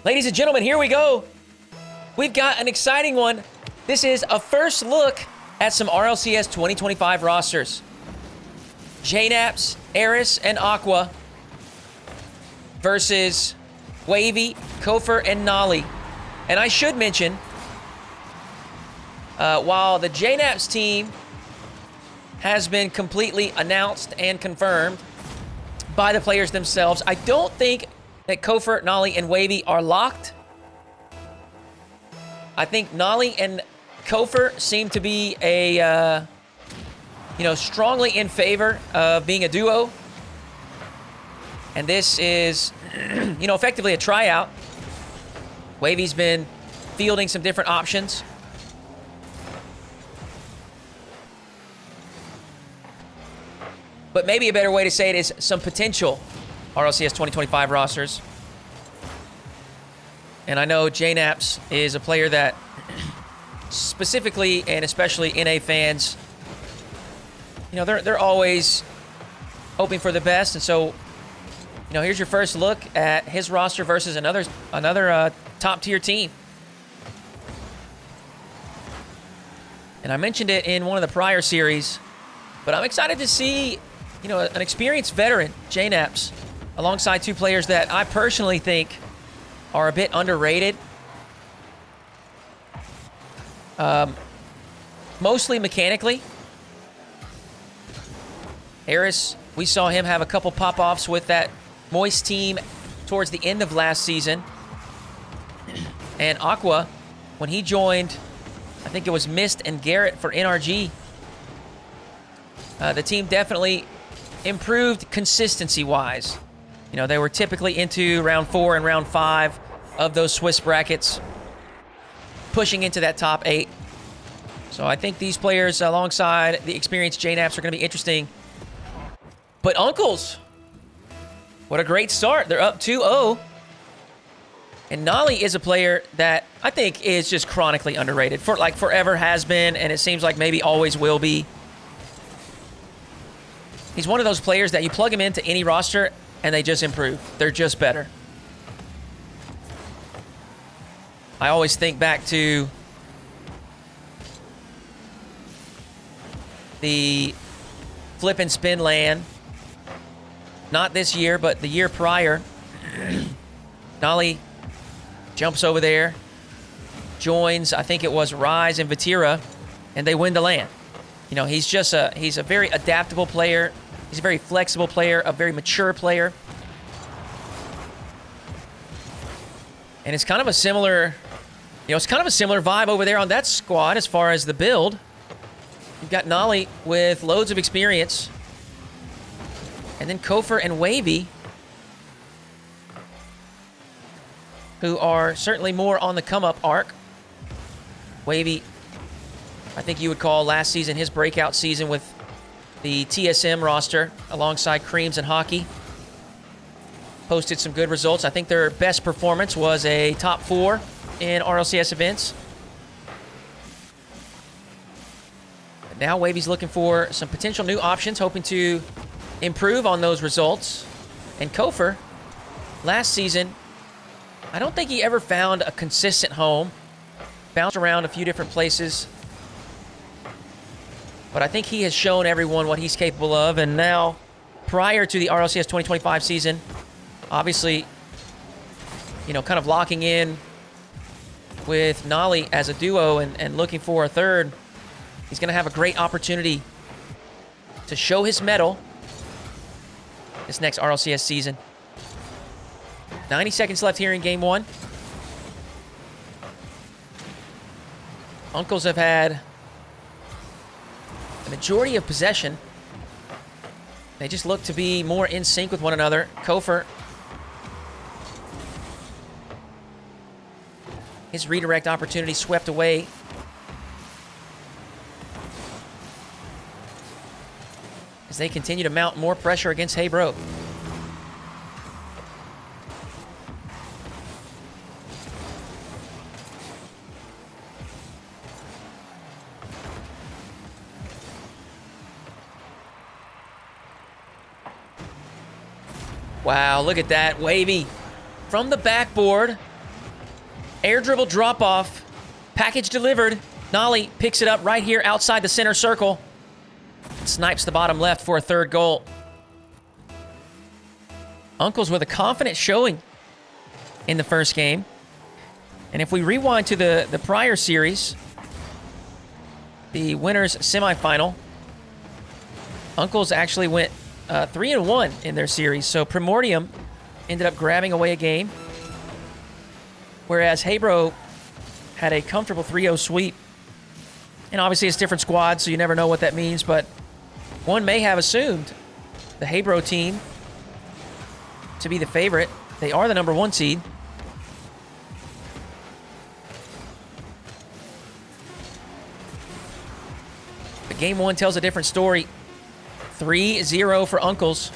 Ladies and gentlemen, here we go. We've got an exciting one. This is a first look at some RLCS 2025 rosters. JKnaps, Eris, and Aqua versus Wavy, Kofer, and Nolly. And I should mention, while the JKnaps team has been completely announced and confirmed by the players themselves, I don't think that Kofer, Nolly, and Wavy are locked. I think Nolly and Kofer seem to be strongly in favor of being a duo. And this is, effectively a tryout. Wavy's been fielding some different options. But maybe a better way to say it is some potential RLCS 2025 rosters. And I know JKnaps is a player that specifically and especially NA fans, they're always hoping for the best. And so, here's your first look at his roster versus another top-tier team. And I mentioned it in one of the prior series, but I'm excited to see, an experienced veteran, JKnaps, alongside two players that I personally think are a bit underrated. Mostly mechanically. Eris, we saw him have a couple pop-offs with that Moist team towards the end of last season. And Aqua, when he joined, I think it was Mist and Garrett for NRG, the team definitely improved consistency-wise. They were typically into round 4 and round 5 of those Swiss brackets, pushing into that top 8. So I think these players, alongside the experienced JKnaps, are going to be interesting. But Uncles, what a great start. They're up 2-0. And Nolly is a player that I think is just chronically underrated. Forever has been, and it seems like maybe always will be. He's one of those players that you plug him into any roster, and they just improve. They're just better. I always think back to the flip and spin LAN. Not this year, but the year prior. Nolly jumps over there, joins, I think it was Rise and Vatira, and they win the LAN. He's a very adaptable player. He's a very flexible player, a very mature player. And it's kind of a similar, vibe over there on that squad as far as the build. You've got Nolly with loads of experience. And then Kofer and Wavy, who are certainly more on the come-up arc. Wavy, I think you would call last season his breakout season with the TSM roster alongside Creams and Hockey. Posted some good results. I think their best performance was a top 4 in RLCS events. But now Wavy's looking for some potential new options, hoping to improve on those results. And Kofer, last season, I don't think he ever found a consistent home. Bounced around a few different places. But I think he has shown everyone what he's capable of. And now, prior to the RLCS 2025 season, obviously, kind of locking in with Nolly as a duo and looking for a third, he's going to have a great opportunity to show his mettle this next RLCS season. 90 seconds left here in Game 1. Uncles have had the majority of possession. They just look to be more in sync with one another. Kofer, his redirect opportunity swept away. As they continue to mount more pressure against Hybro. Wow, look at that. Wavy from the backboard Air dribble drop off. Package delivered. Nolly picks it up right here outside the center circle. Snipes the bottom left for a third goal. Uncles with a confident showing in the first game. And if we rewind to the prior series, the winners semifinal, Uncles actually went 3-1 in their series. So Primordium ended up grabbing away a game, whereas Hybro had a comfortable 3-0 sweep. And obviously it's different squads, so you never know what that means, but one may have assumed the Hybro team to be the favorite. They are the number 1 seed. But game 1 tells a different story. 3-0 for Uncles.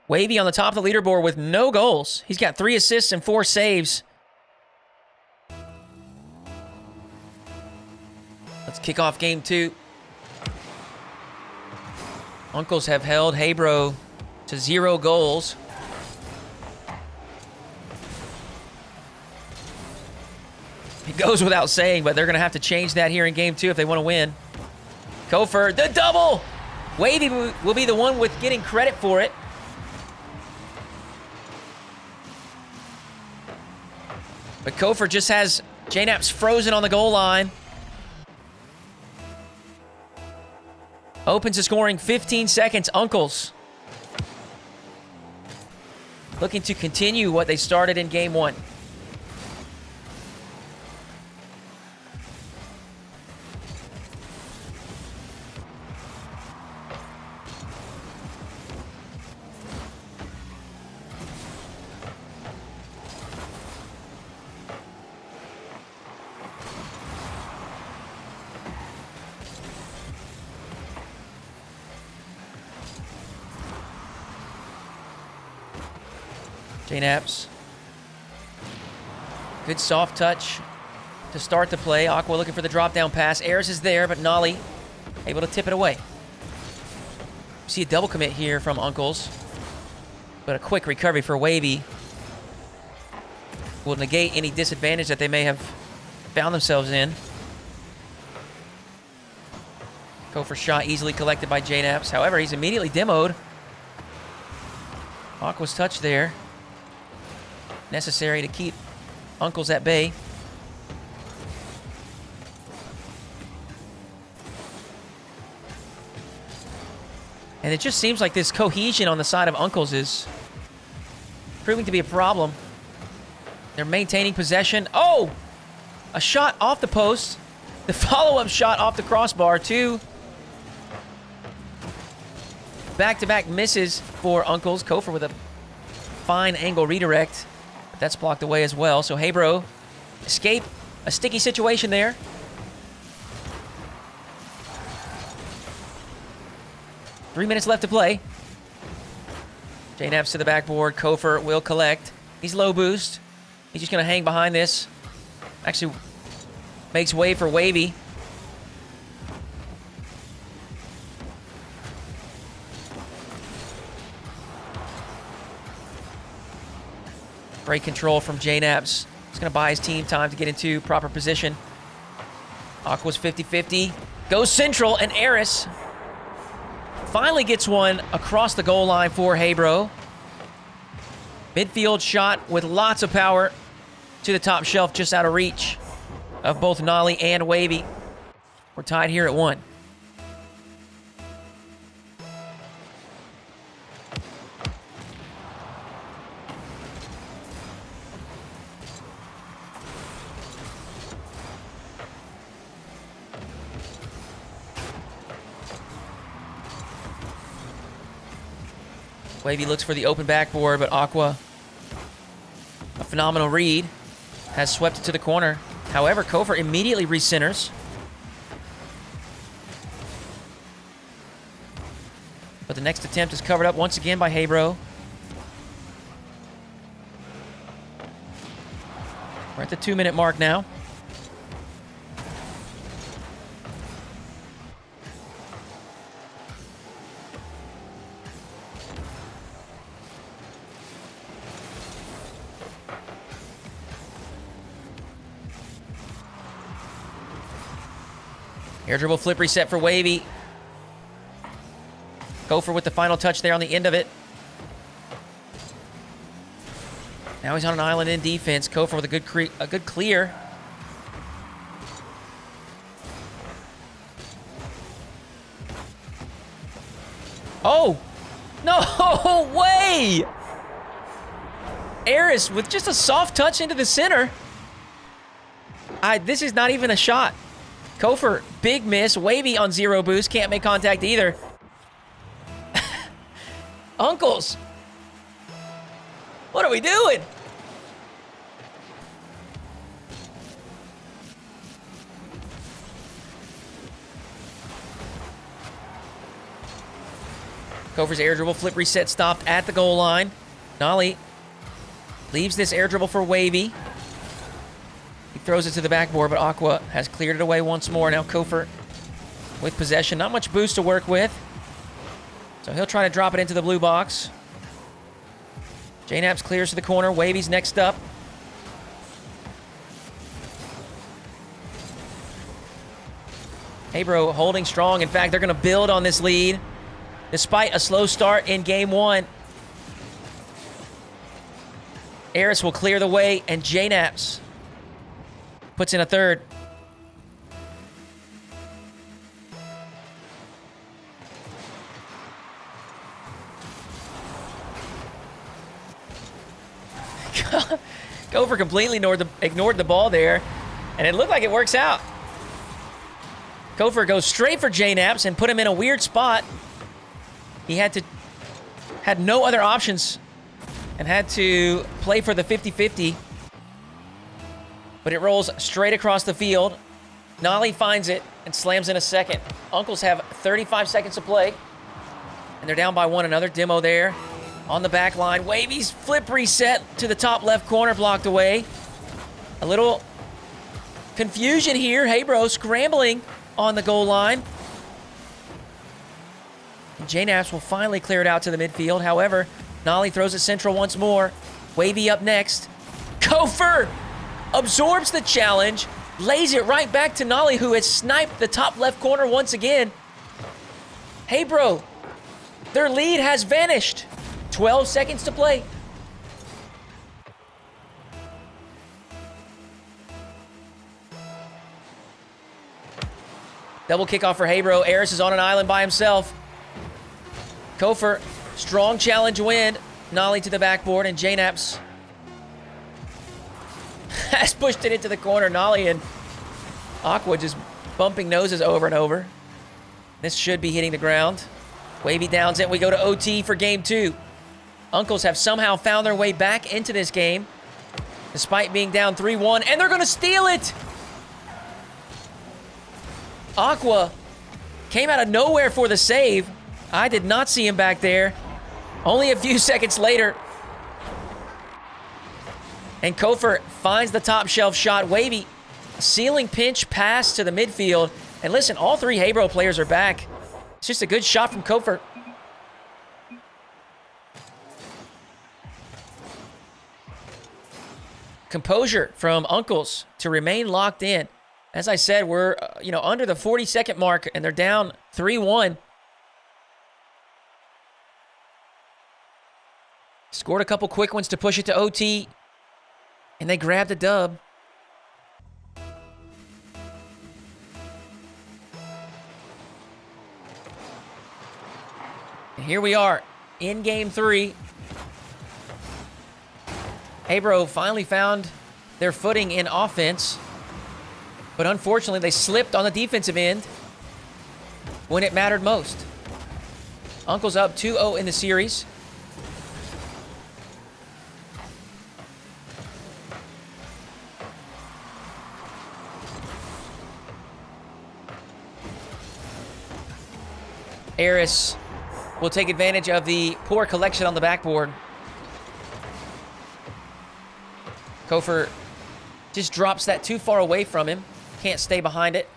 Wavy on the top of the leaderboard with no goals. He's got 3 assists and 4 saves. Let's kick off game 2. Uncles have held Hybro to 0 goals. It goes without saying, but they're going to have to change that here in game 2 if they want to win. Kofer, the double! Wavy will be the one with getting credit for it. But Kofer just has JKnaps frozen on the goal line. Opens to scoring 15 seconds. Uncles looking to continue what they started in game 1. JKnaps. Good soft touch to start the play. Aqua looking for the drop down pass. Ayers is there, but Nolly able to tip it away. See a double commit here from Uncles, but a quick recovery for Wavy will negate any disadvantage that they may have found themselves in. Go for shot easily collected by JKnaps. However, he's immediately demoed. Aqua's touch there. Necessary to keep Uncles at bay. And it just seems like this cohesion on the side of Uncles is proving to be a problem. They're maintaining possession. Oh! A shot off the post. The follow-up shot off the crossbar. 2 back-to-back misses for Uncles. Kofer with a fine angle redirect. That's blocked away as well. So Hybro escape a sticky situation there. Three minutes left to play. JKnaps to the backboard. Kofer will collect. He's low boost. He's just going to hang behind this. Actually makes way for Wavy. Great control from JKnaps. He's going to buy his team time to get into proper position. Aqua's 50-50. Goes central, and Eris finally gets one across the goal line for Hybro. Midfield shot with lots of power to the top shelf, just out of reach of both Nolly and Wavy. We're tied here at 1. Wavy looks for the open backboard, but Aqua, a phenomenal read, has swept it to the corner. However, Kofer immediately recenters. But the next attempt is covered up once again by Hybro. We're at the 2-minute mark now. Air dribble flip reset for Wavy. Gopher with the final touch there on the end of it. Now he's on an island in defense. Gopher with a good clear. Oh! No way! Eris with just a soft touch into the center. This is not even a shot. Gopher, big miss. Wavy on 0 boost. Can't make contact either. Uncles! What are we doing? Gopher's air dribble flip reset stopped at the goal line. Nolly leaves this air dribble for Wavy. He throws it to the backboard, but Aqua has cleared it away once more. Now Gopher with possession. Not much boost to work with. So he'll try to drop it into the blue box. JKnaps clears to the corner. Wavy's next up. Hybro holding strong. In fact, they're going to build on this lead despite a slow start in game 1. Eris will clear the way, and JKnaps puts in a third. Gopher completely ignored the ball there, and it looked like it works out. Gopher goes straight for JKnaps and put him in a weird spot. He had no other options and had to play for the 50-50. But it rolls straight across the field. Nolly finds it and slams in a second. Uncles have 35 seconds to play, and they're down by one. Another demo there on the back line. Wavy's flip reset to the top left corner, blocked away. A little confusion here. Hybro scrambling on the goal line. JKnaps will finally clear it out to the midfield. However, Nolly throws it central once more. Wavy up next. Gopher absorbs the challenge, lays it right back to Nolly, who has sniped the top left corner once again. Hybro, their lead has vanished. 12 seconds to play. Double kickoff for Hybro. Eris is on an island by himself. Gopher, strong challenge win. Nolly to the backboard, and JKnaps has pushed it into the corner. Nolly and Aqua just bumping noses over and over. This should be hitting the ground. Wavy downs it. We go to OT for game 2. Uncles have somehow found their way back into this game, despite being down 3-1, and they're going to steal it! Aqua came out of nowhere for the save. I did not see him back there. Only a few seconds later. And Gopher finds the top shelf shot. Wavy, ceiling pinch pass to the midfield. And listen, all 3 Hybro players are back. It's just a good shot from Gopher. Composure from Uncles to remain locked in. As I said, we're under the 40-second mark, and they're down 3-1. Scored a couple quick ones to push it to OT, and they grabbed a dub. And here we are in game 3. Hybro finally found their footing in offense, but unfortunately they slipped on the defensive end when it mattered most. Uncle's up 2-0 in the series. Eris will take advantage of the poor collection on the backboard. Gopher Just drops that too far away from him. Can't stay behind it.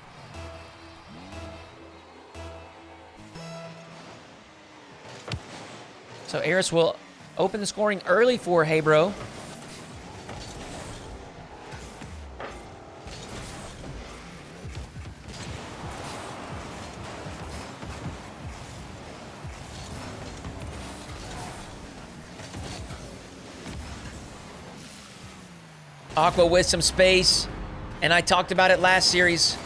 So Eris will open the scoring early for Hybro. Aqua with some space, and I talked about it last series.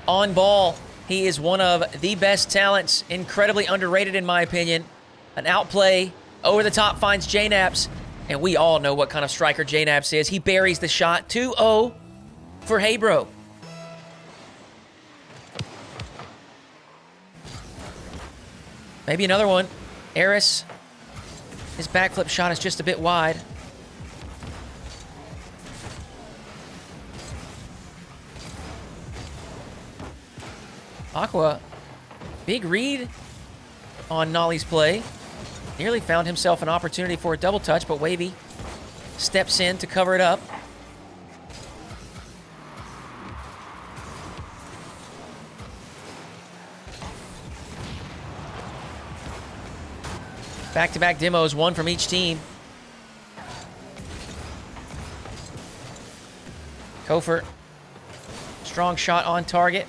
On ball, he is one of the best talents, incredibly underrated in my opinion. An outplay, over the top finds JKnaps, and we all know what kind of striker JKnaps is. He buries the shot, 2-0 for Hybro. Maybe another one. Eris, his backflip shot is just a bit wide. Aqua, big read on Nolly's play. Nearly found himself an opportunity for a double touch, but Wavy steps in to cover it up. Back-to-back demos, one from each team. Kofer, strong shot on target.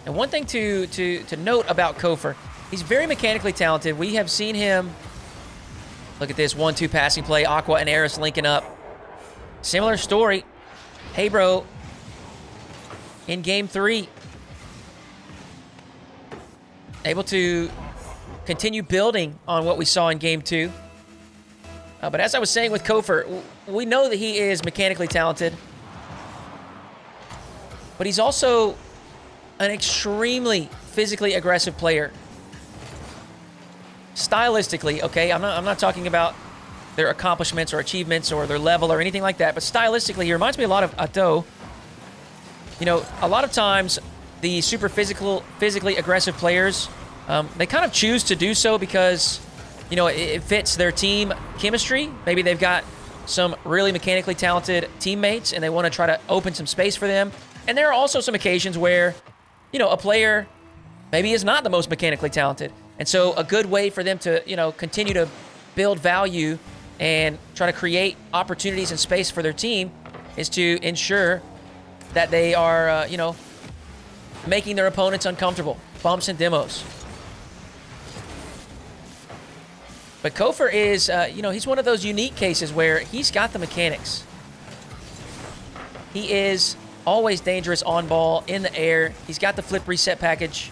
And one thing to note about Kofer, he's very mechanically talented. We have seen him, look at this, 1-2 passing play, Aqua and Eris linking up. Similar story, Hybro in Game 3. Able to continue building on what we saw in Game 2. But as I was saying with Kofer, we know that he is mechanically talented. But he's also an extremely physically aggressive player. Stylistically, okay, I'm not talking about their accomplishments or achievements or their level or anything like that, but stylistically, he reminds me a lot of Atto. You know, a lot of times, the super physically aggressive players, they kind of choose to do so because, you know, it fits their team chemistry. Maybe they've got some really mechanically talented teammates and they want to try to open some space for them. And there are also some occasions where, you know, a player maybe is not the most mechanically talented. And so a good way for them to, you know, continue to build value and try to create opportunities and space for their team is to ensure that they are, you know, making their opponents uncomfortable. Bumps and demos. But Kofer is, you know, he's one of those unique cases where he's got the mechanics. He is always dangerous on ball, in the air. He's got the flip reset package.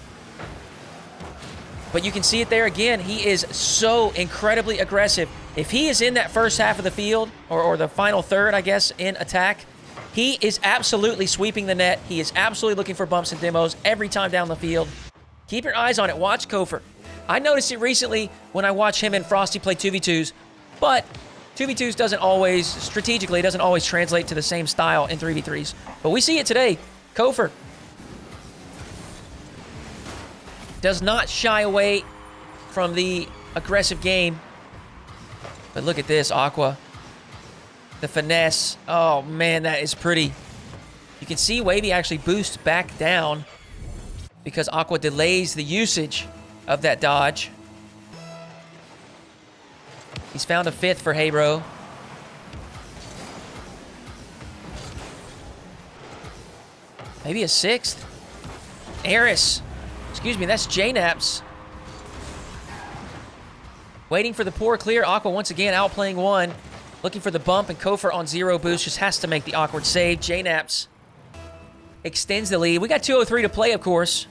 But you can see it there again. He is so incredibly aggressive. If he is in that first half of the field, or the final third, I guess, in attack, he is absolutely sweeping the net. He is absolutely looking for bumps and demos every time down the field. Keep your eyes on it. Watch Kofer. I noticed it recently when I watch him and Frosty play 2v2s, but 2v2s doesn't always, strategically, doesn't always translate to the same style in 3v3s. But we see it today. Kofer does not shy away from the aggressive game. But look at this, Aqua. The finesse. Oh, man, that is pretty. You can see Wavy actually boosts back down because Aqua delays the usage of that dodge. He's found a fifth for Hybro. Maybe a sixth. Eris. Excuse me, that's JKnaps. Waiting for the poor clear. Aqua once again outplaying one. Looking for the bump, and Kofer on zero boost just has to make the awkward save. JKnaps extends the lead. We got 2:03 to play, of course.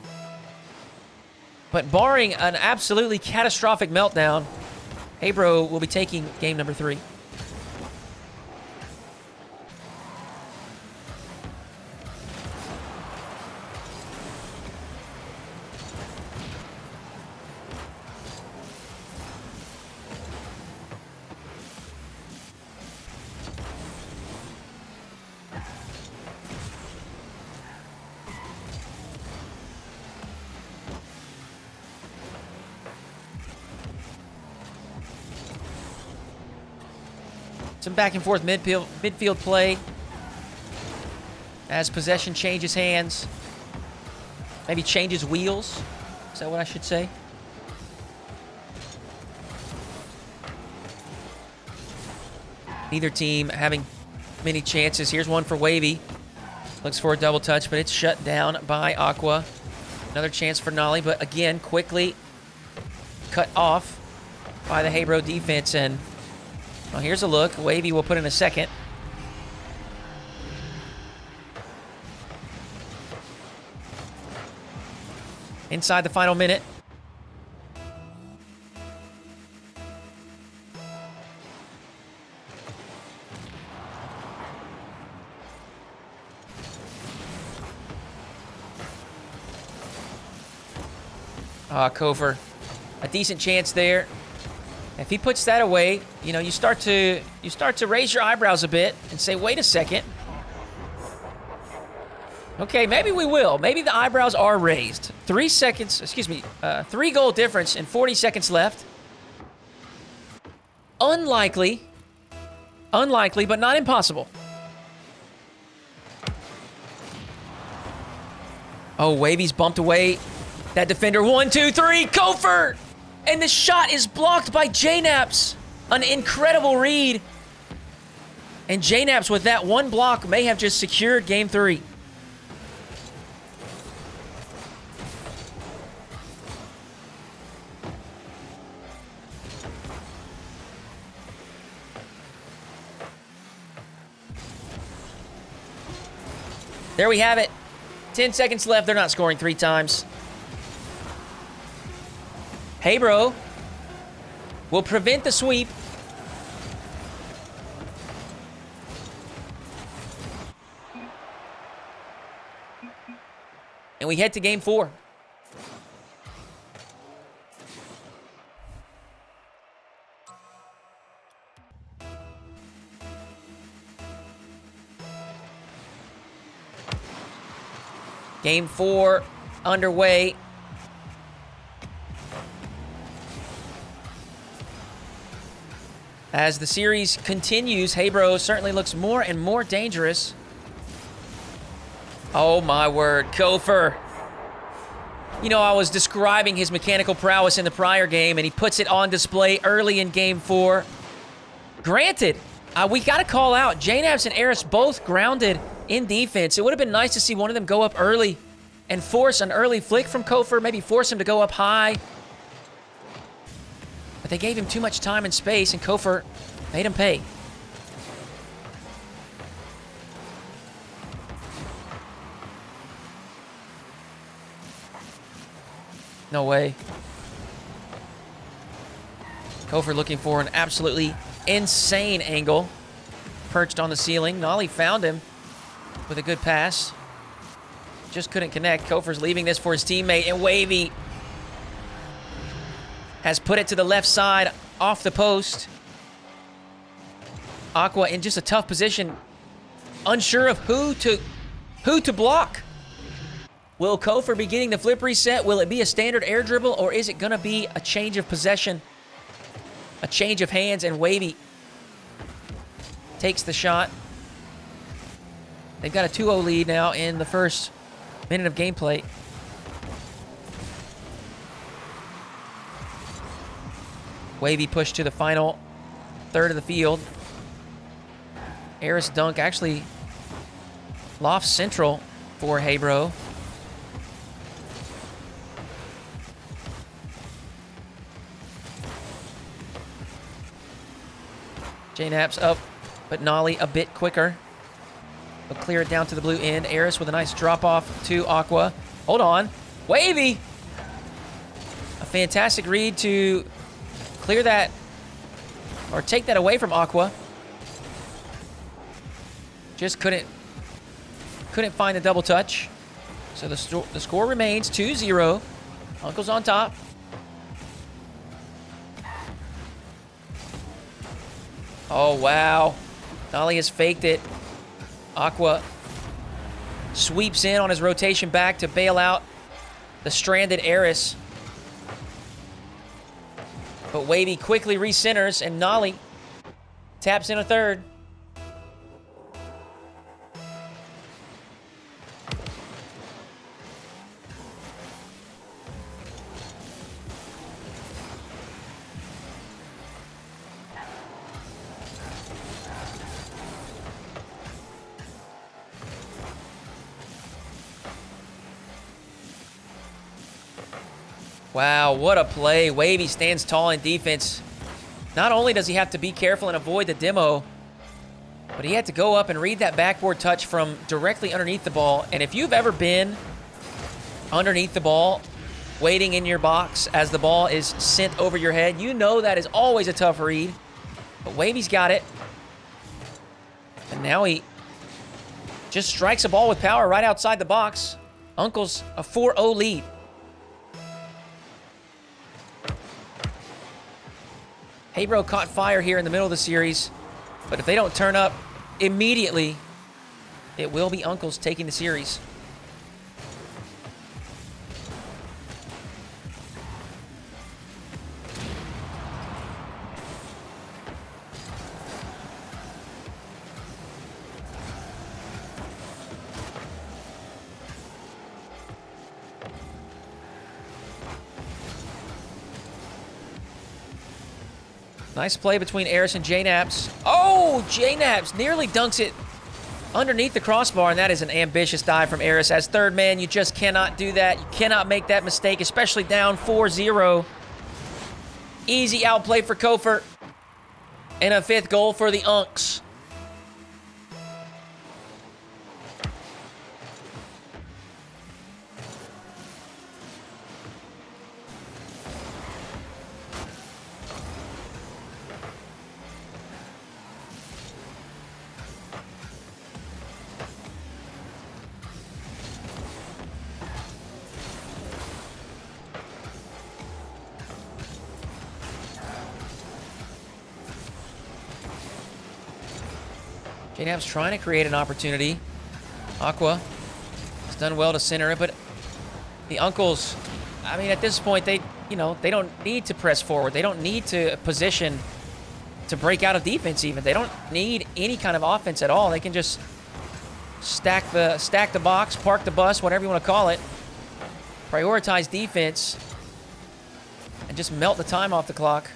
But barring an absolutely catastrophic meltdown, Hybro will be taking game number 3. Some back and forth midfield play. as possession changes hands. Maybe changes wheels. Is that what I should say? Neither team having many chances. Here's one for Wavy. Looks for a double touch, but it's shut down by Aqua. Another chance for Nolly, but again, quickly cut off by the Hybro defense. And well, here's a look. Wavy will put in a second. Inside the final minute. Kofer, a decent chance there. If he puts that away, you know, you start to raise your eyebrows a bit and say, wait a second. Okay, maybe we will. Maybe the eyebrows are raised. 3 seconds, 3-goal difference and 40 seconds left. Unlikely, but not impossible. Oh, Wavy's bumped away. That defender, 1, 2, 3, Kofer! And the shot is blocked by JKnaps. An incredible read. And JKnaps, with that one block, may have just secured Game 3. There we have it. 10 seconds left. They're not scoring 3 times. Hybro will prevent the sweep. And we head to Game 4. Game 4 underway. As the series continues, Hybro certainly looks more and more dangerous. Oh my word, Kofer. You know, I was describing his mechanical prowess in the prior game, and he puts it on display early in Game 4. Granted, we got to call out, JKnaps and Eris both grounded in defense. It would have been nice to see one of them go up early and force an early flick from Kofer, maybe force him to go up high. But they gave him too much time and space, and Kofer made him pay. No way. Kofer looking for an absolutely insane angle. Perched on the ceiling. Nolly found him with a good pass. Just couldn't connect. Kofer's leaving this for his teammate, and Wavy has put it to the left side off the post. Aqua in just a tough position, unsure of who to block. Will Kofer be getting the flip reset? Will it be a standard air dribble, or is it going to be a change of possession? A change of hands, and Wavy takes the shot. They've got a 2-0 lead now in the first minute of gameplay. Wavy pushed to the final third of the field. Eris dunk actually loft central for Hybro. JKnaps up, but Nolly a bit quicker. They'll clear it down to the blue end. Eris with a nice drop off to Aqua. Hold on. Wavy! A fantastic read to clear that, or take that away from Aqua. Just couldn't find the double touch. So the score remains 2-0. Uncle's on top. Oh, wow. Nolly has faked it. Aqua sweeps in on his rotation back to bail out the stranded Eris. But Wavy quickly recenters, and Nolly taps in a third. Wow, what a play. Wavy stands tall in defense. Not only does he have to be careful and avoid the demo, but he had to go up and read that backboard touch from directly underneath the ball. And if you've ever been underneath the ball, waiting in your box as the ball is sent over your head, you know that is always a tough read. But Wavy's got it. And now he just strikes a ball with power right outside the box. Uncle's a 4-0 lead. Hybro caught fire here in the middle of the series, but if they don't turn up immediately, it will be Uncle's taking the series. Nice play between Eris and JKnaps. Oh, JKnaps nearly dunks it underneath the crossbar, and that is an ambitious dive from Eris. As third man, you just cannot do that. You cannot make that mistake, especially down 4-0. Easy outplay for Kofer. And a 5th goal for the Unks. JKnaps trying to create an opportunity. Aqua has done well to center it, but the Uncles, I mean, at this point, they don't need to press forward. They don't need to position to break out of defense even. They don't need any kind of offense at all. They can just stack the box, park the bus, whatever you want to call it, prioritize defense, and just melt the time off the clock.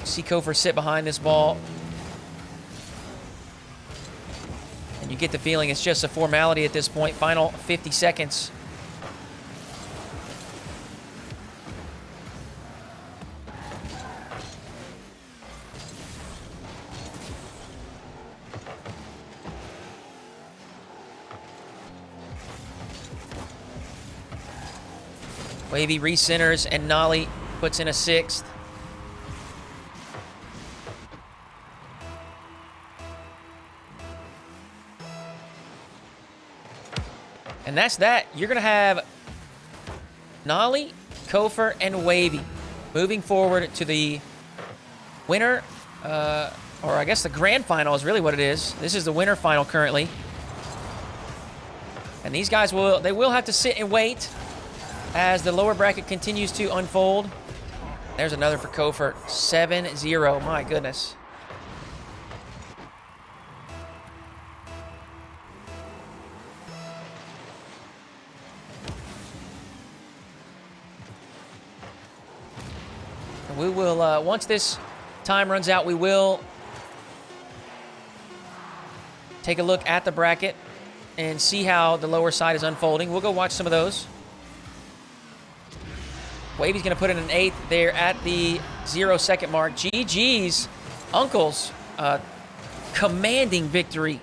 See Kofer sit behind this ball. And you get the feeling it's just a formality at this point. Final 50 seconds. Wavy recenters and Nolly puts in a 6th. And that's that. You're going to have Nolly, Kofer, and Wavy moving forward to the winner, or I guess the grand final is really what it is. This is the winner final currently. And these guys will have to sit and wait as the lower bracket continues to unfold. There's another for Kofer. 7-0. My goodness. We will, once this time runs out, we will take a look at the bracket and see how the lower side is unfolding. We'll go watch some of those. Wavy's going to put in an 8th there at the 0-second mark. GG's Uncles, commanding victory